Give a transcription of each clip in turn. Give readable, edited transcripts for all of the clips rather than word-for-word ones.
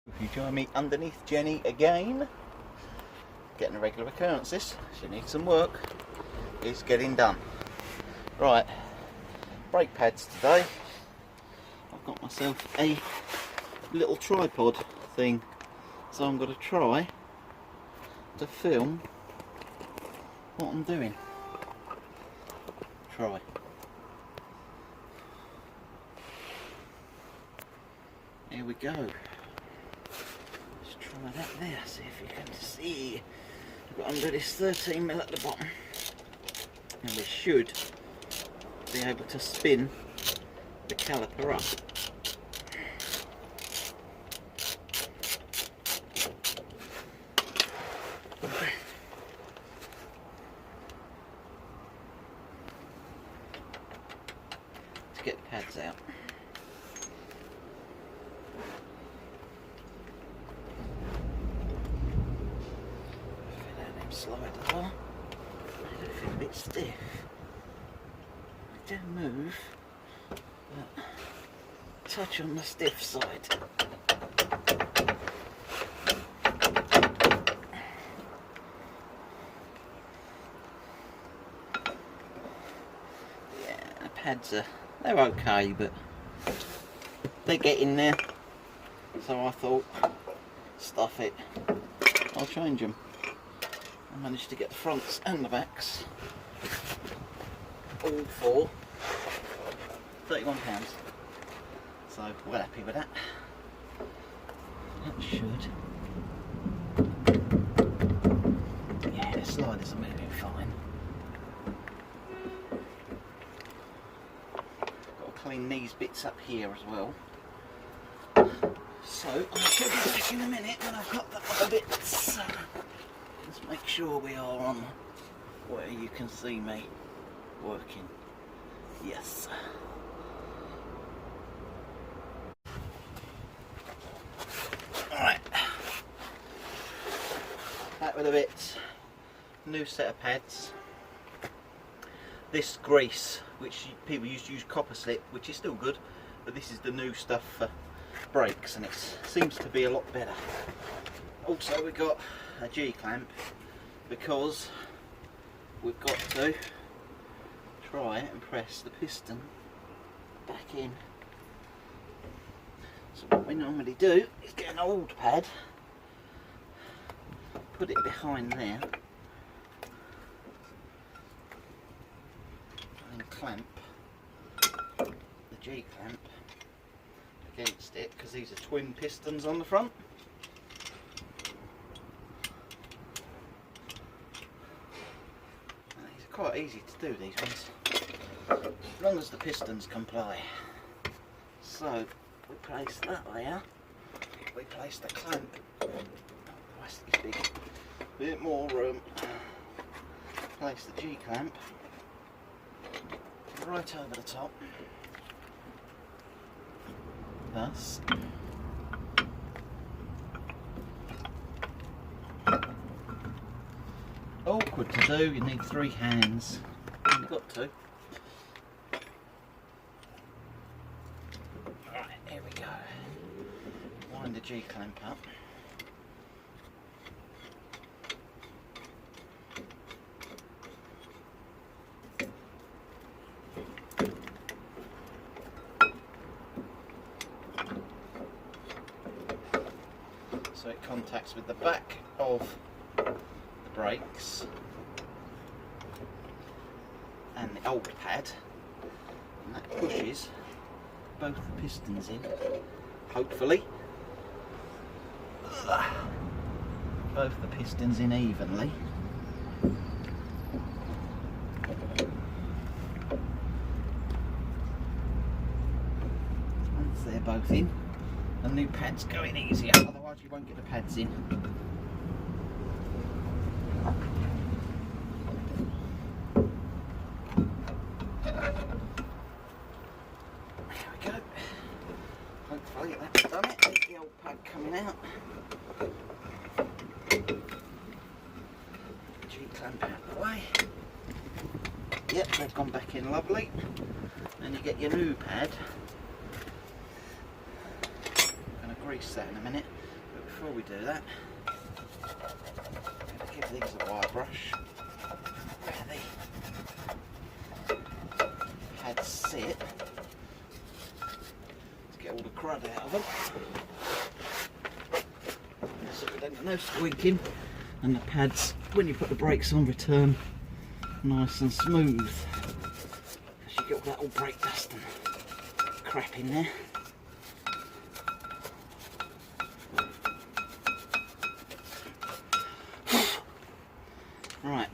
If you join me underneath Jenny again, getting a regular occurrence this, she needs some work, it's getting done. Right, brake pads today. I've got myself a little tripod thing, so I'm going to try to film what I'm doing. Try. Here we go. Let's try that there, see if you can see. I've got under this 13mm at the bottom, and we should be able to spin the caliper up. To get the pads out. Slide as well. They do feel a bit stiff. They do move, but touch on the stiff side. Yeah, the pads they're okay, but they get in there. So I thought, stuff it. I'll change them. I managed to get the fronts and the backs all for £31, so we're happy with that. That should, yeah, the sliders are moving fine. Got to clean these bits up here as well, so I should be back in a minute when I've got the other bits. Let's make sure we are on where you can see me working. Yes. Alright. Back with a bit. New set of pads. This grease, which people used to use copper slip, which is still good, but this is the new stuff for brakes, and it seems to be a lot better. Also, we've got a G-clamp because we've got to try and press the piston back in. So what we normally do is get an old pad, put it behind there, and then clamp the G-clamp against it, because these are twin pistons on the front. Quite easy to do these ones, as long as the pistons comply. So we place that there, we place the clamp, the plastic is big, a bit more room, place the G-clamp right over the top, thus. Awkward to do, you need 3 hands, and you've got 2. Right, here we go. Wind the G-clamp up. So it contacts with the back of brakes and the old pad, and that pushes both the pistons in, hopefully both the pistons in evenly. Once they're both in, the new pad's going easier, otherwise you won't get the pads in. Hopefully that's done it. There's the old pad coming out. G-clamp out of the way. Yep, they've gone back in lovely. Then you get your new pad. I'm going to grease that in a minute. before we do that, I'm going to give these a wire brush. Where the pads sit. Let's get all the crud out of them. So we don't get no squeaking, and the pads, when you put the brakes on, return nice and smooth. Because you get all that old brake dust and crap in there. Right,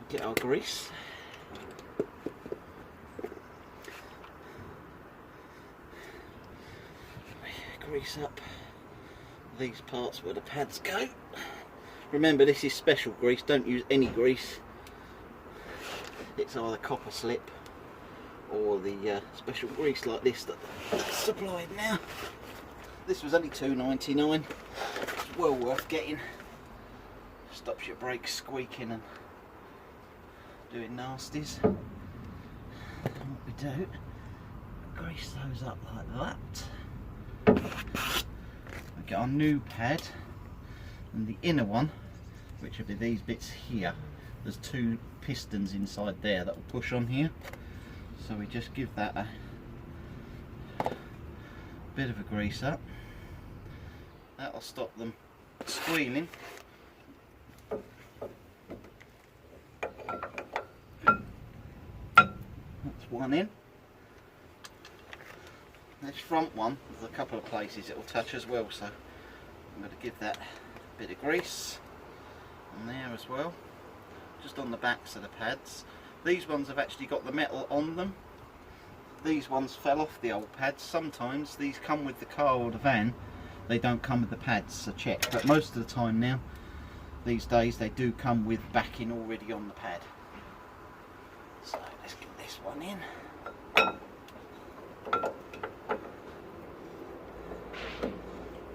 get our grease. Grease up these parts where the pads go. Remember, this is special grease, don't use any grease. It's either copper slip or the special grease like this that's supplied now. This was only $2.99. It's well worth getting. Stops your brakes squeaking and doing nasties. And what we do, grease those up like that. We get our new pad, and the inner one, which will be these bits here, there's two pistons inside there that will push on here. So we just give that a bit of a grease up. That'll stop them squealing. That's one in. This front one, there's a couple of places it will touch as well, so I'm going to give that a bit of grease on there as well, just on the backs of the pads. These ones have actually got the metal on them. These ones fell off the old pads. Sometimes these come with the car or the van, they don't come with the pads, so check. But most of the time now, these days, they do come with backing already on the pad. So let's get this one in.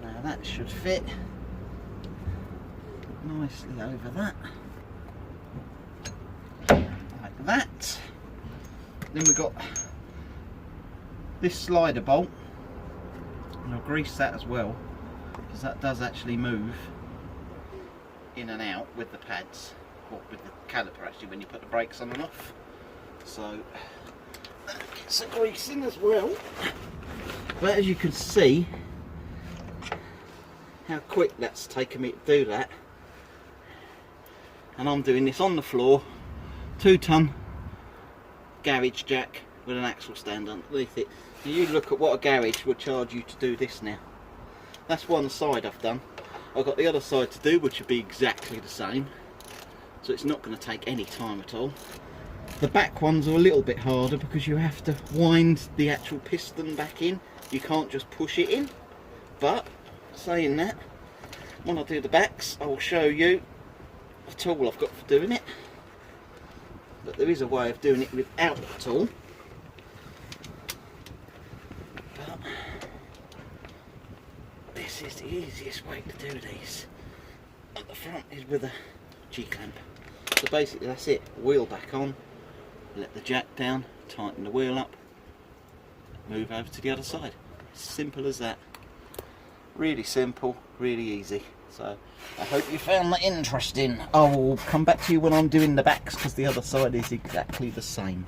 Now that should fit nicely over that, like that. Then we've got this slider bolt, and I'll grease that as well, because that does actually move in and out with the pads, or with the caliper actually, when you put the brakes on and off. So that gets the grease in as well. But as you can see how quick that's taken me to do that, and I'm doing this on the floor, 2-ton garage jack with an axle stand underneath it. You look at what a garage would charge you to do this now. That's one side I've done. I've got the other side to do, which would be exactly the same, so it's not going to take any time at all. The back ones are a little bit harder because you have to wind the actual piston back in. You can't just push it in. But saying that, when I do the backs, I will show you the tool I've got for doing it. But there is a way of doing it without the tool. But this is the easiest way to do these. At the front is with a G-clamp. So basically that's it. Wheel back on, let the jack down, tighten the wheel up, move over to the other side. Simple as that. Really simple, really easy. So I hope you found that interesting. I will come back to you when I'm doing the backs, because the other side is exactly the same.